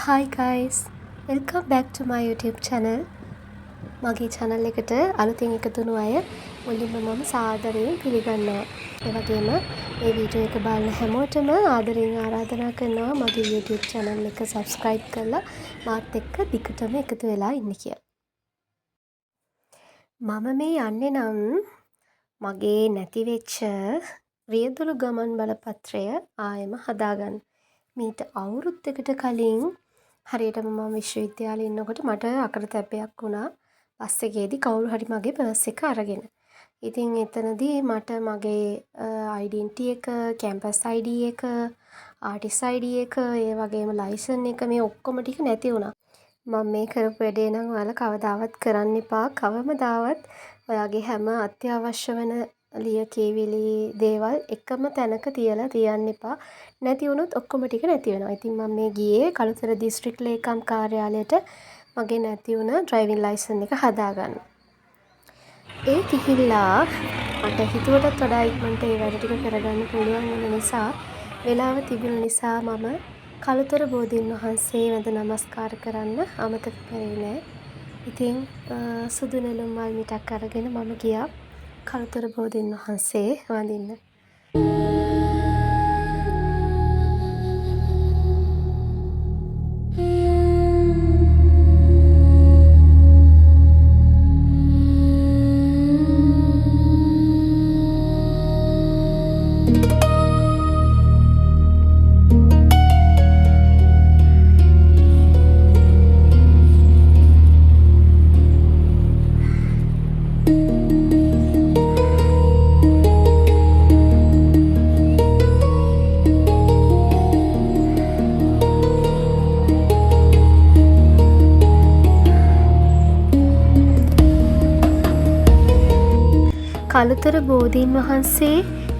Hi guys, welcome back to my YouTube channel. මගේ channel එකට අලුතින් එකතු වුණු අය මුලින්ම මම සාදරයෙන් පිළිගන්නවා. ඒ වගේම මේ වීඩියෝ එක බලන හැමෝටම ආදරයෙන් ආරාධනා කරනවා මගේ YouTube channel එක subscribe කරලා මාත් එක්ක දිගටම එකතු වෙලා ඉන්න කියලා. මම මේ යන්නේ නම් මගේ නැති වෙච්ච රියදුරු ගමන් බලපත්‍රය ආයෙම හදාගන්න. මීට අවුරුද්දකට කලින් හරියටම මම විශ්වවිද්‍යාලේ ඉන්නකොට මට අකරතැබ්බයක් වුණා. බස් එකේදී කවුරු හරි මගේ පර්ස් එක අරගෙන. ඉතින් එතනදී මට මගේ ඩෙන්ටිටි එක, කැම්පස් ID එක, ආටිස්ට් ID එක, ඒ වගේම ලයිසන් එක මේ ඔක්කොම ටික නැති වුණා. මම මේ කරපු වැඩේ නම් ඔයාලා කවදාවත් කරන්න එපා. කවමදාවත් ඔයාගේ හැම අත්‍යවශ්‍ය වෙන ලියකියවිලි දේවල් එකම තැනක තියලා තියන්න එපා. නැති වුණොත් ඔක්කොම ටික නැති වෙනවා. ඉතින් මම මේ ගියේ කළුතර දිස්ත්‍රික් ලේකම් කාර්යාලයට මගේ නැති වුණ ඩ්‍රයිවිං ලයිසන් එක හදාගන්න. ඒ ගිහිල්ලා මට හිතුවටත් වඩා ඉක්මනට ඒ වැඩ ටික කරගන්න පුළුවන් වෙන නිසා වෙලාව තිබුණ නිසා මම කළුතර බෝධීන් වහන්සේ වැඳ නමස්කාර කරන්න අමතක කරේ නෑ. ඉතින් සුදු නෙළුම් මල් මිටක් අරගෙන මම ගියා කළුතර බෝධීන් වහන්සේ වඳින්න. කළුතර බෝධීන් වහන්සේ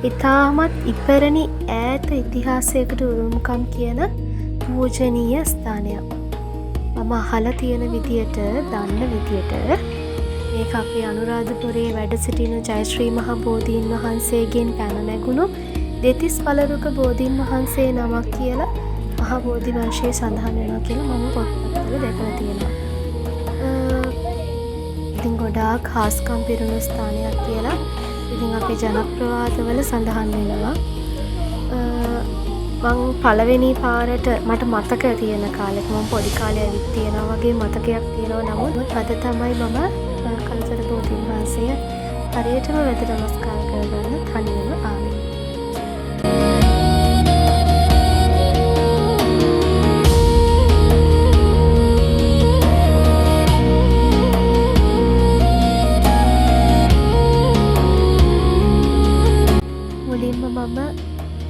ඉතාමත් ඉපැරණි ඈත ඉතිහාසයකට උරුමකම් කියන පූජනීය ස්ථානයක්. මම අහලා තියෙන විදියට, දන්න විදියට මේක අපේ අනුරාධපුරයේ වැඩ සිටින ජයශ්‍රී මහ බෝධීන් වහන්සේගෙන් පැන නැගුණු දෙතිස් පළරුක බෝධීන් වහන්සේ නමක් කියලා මහ බෝධි වංශයේ සඳහන් වෙනවා කියලා මම පොත්පත්වල දැකලා තියෙනවා. ඉතින් ගොඩාක් හාස්කම් පිරුණු ස්ථානයක් කියලා ඉතින් අපේ ජනප්‍රවාදවල සඳහන් වෙනවා. මං පළවෙනි පාරට මට මතක තියෙන කාලෙක මම පොඩි කාලේ ඇවිත් තියෙනවා වගේ මතකයක් තියෙනවා. නමුත් අද තමයි මම කළුතර බෝධීන් වහන්සේ හරියටම වැඳ නමස්කාර කරගන්න තනියම ආවේ.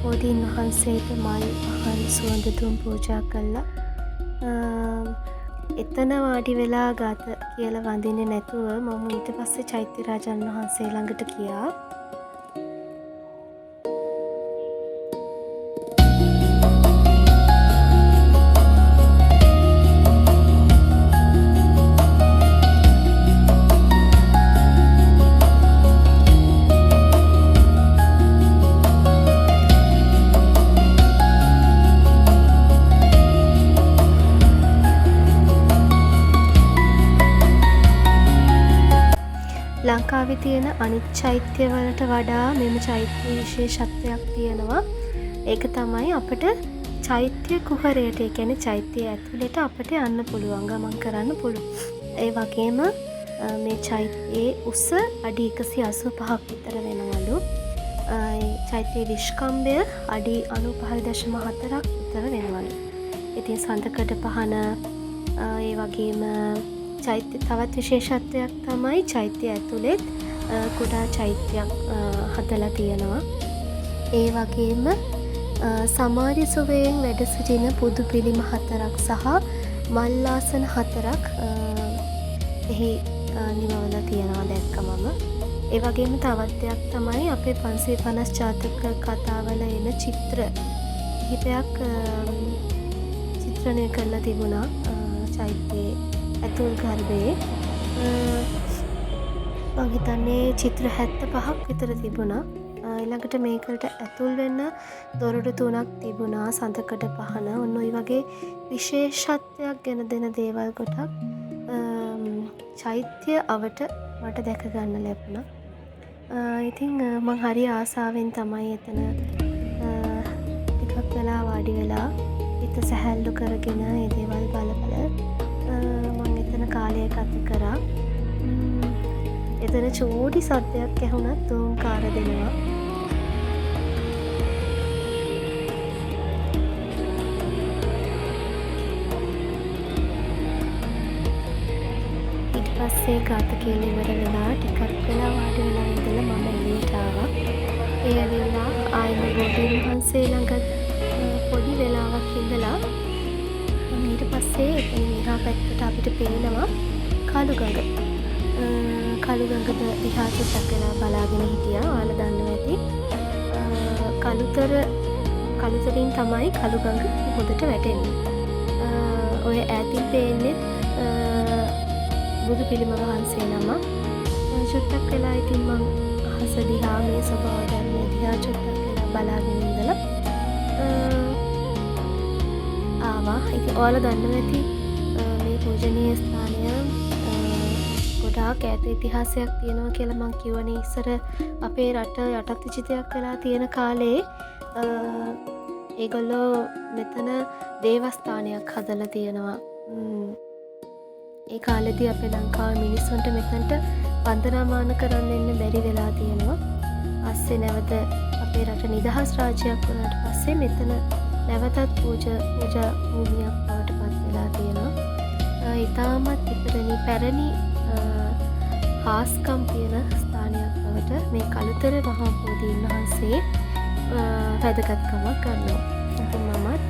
බෝධීන් වහන්සේට මල් පහන් සුවඳ දුම් පූජා කළා. එතන වාඩි වෙලා ගත කියලා වඳින්නේ නැතුව මම ඊට පස්සේ චෛත්‍ය රාජන් වහන්සේ ළඟට ගියා. ලංකාවේ තියෙන අනිත් චෛත්‍යවලට වඩා මෙම චෛත්‍ය විශේෂත්වයක් තියෙනවා. ඒක තමයි අපිට චෛත්‍ය කුහරයට, ඒ කියන්නේ චෛත්‍ය ඇතුළට අපිට යන්න පුළුවන්, ගමන් කරන්න පුළුවන්. ඒ වගේම මේ චෛත්‍යයේ උස අඩි 185ක් විතර වෙනවලු. ඒ චෛත්‍යයේ විශ්කම්භය අඩි 95.4ක් විතර වෙනවලු. ඉතින් සඳකඩ පහන ඒ වගේම චෛත්‍ය තවත් විශේෂත්වයක් තමයි චෛත්‍ය ඇතුළෙත් කුඩා චෛත්‍යයක් හදලා තියෙනවා. ඒ වගේම සමාධි සුවයෙන් වැඩ සිටින පුදු පිළිම 4ක් සහ මල්ලාසන 4ක් එහි නිමවලා තියෙනවා දැක්කමම. ඒ වගේම තවත් දෙයක් තමයි අපේ 550 ජාතක කතාවල එන චිත්‍ර කිහිපයක් චිත්‍රණය කරලා තිබුණා චෛත්‍යයේ ඇතුල් ගර්භයේ. මම හිතන්නේ චිත්‍ර 75ක් විතර තිබුණා. ඊළඟට මේකට ඇතුල් වෙන්න දොරටු 3ක් තිබුණා. සඳකඩ පහන. ඔන්න ඔය වගේ විශේෂත්වයක් ගෙන දෙන දේවල් කොටක් චෛත්‍ය අවට මට දැක ගන්න ලැබුණා. ඉතින් මං හරි ආසාවෙන් තමයි එතන ටිකක් වෙලා වාඩි වෙලා හිත සැහැල්ලු කරගෙන ඒ දේවල් බල මං එතන කාලය ගත කරා. එතන චූටි සද්දයක් ඇහුණත් ඕංකාර දෙනවා. ඊට පස්සේ ගාත කියලා ඉවර වෙලා ටිකක් වෙලා වාඩි වෙලා ඉඳලා මම එළියට ආවා. ඒ ඇවිල්ලා ආයෙම බෝධීන් වහන්සේ ළඟ පොඩි වෙලාවක් ඉඳලා ඊට පස්සේ එතන එහා පැත්තට අපිට පේනවා කළුගඟ. කළුගඟට දිහා චුට්ටක් වෙලා බලාගෙන හිටියා. ඔයාලා දන්නවා ඇති. කළුතරින් තමයි කළුගඟ හොඳට වැටෙන්නේ. ඔය ඈතින් පේන්නේ බුදු පිළිම වහන්සේ නම. චුට්ටක් වෙලා ඉතින් මං අහස දිහා මේ ස්වභාව ධර්මයේ දිහා චුට්ටක් වෙලා බලාගෙන ඉඳලා ආවා. ඉතින් ඔයාලා දන්නවා ඇති මේ පූජනීය ස්ථානය ගොඩාක් ඈත ඉතිහාසයක් තියෙනවා කියලා මං කියවනේ ඉස්සර අපේ රට යටත් විජිතයක් වෙලා තියෙන කාලේ ඒගොල්ලෝ මෙතන දේවස්ථානයක් හදලා තියෙනවා. ඒ කාලෙදී අපේ ලංකාවේ මිනිස්සුන්ට මෙතනට වන්දනාමාන කරන්න එන්න බැරි වෙලා තියෙනවා. පස්සේ නැවත අපේ රට නිදහස් රාජ්‍යයක් වුණාට පස්සේ මෙතන නැවතත් පූජා භූමියක් බවට පත් වෙලා තියෙනවා. ඉතාමත් ඉපදෙනි පැරණි හාස්කම් තියෙන ස්ථානයක් බවට මේ කළුතර මහා බෝධීන් වහන්සේ වැදගත්කමක් ගන්නවා. ඉතින් මමත්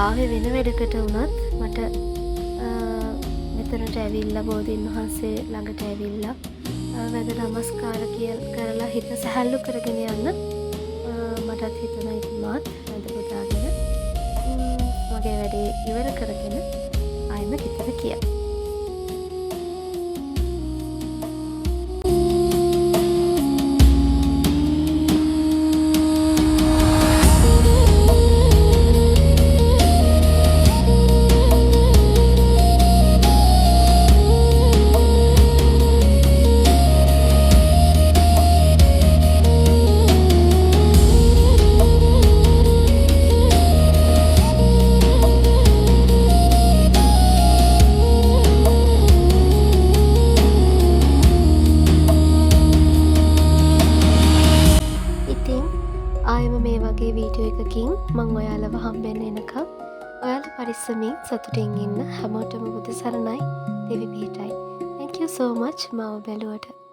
ආවේ වෙන වැඩකට වුණත් මට මෙතනට ඇවිල්ලා බෝධීන් වහන්සේ ළඟට ඇවිල්ලා වැඳ නමස්කාර කරලා හිත සැහැල්ලු කරගෙන යන්න මටත් හිතුණා. ඉතින් මාත් වැඳ පුදාගෙන මගේ වැඩේ ඉවර කරගෙන ආයෙම ගෙදර ගියා. වීඩියෝ එකකින් මං ඔයාලව හම්බෙන්න එනකම් ඔයාලා පරිස්සමින් සතුටින් ඉන්න. හැමෝටම බුදු සරණයි. දෙවි පිහිටයි. Thank you so much මාව බැලුවට.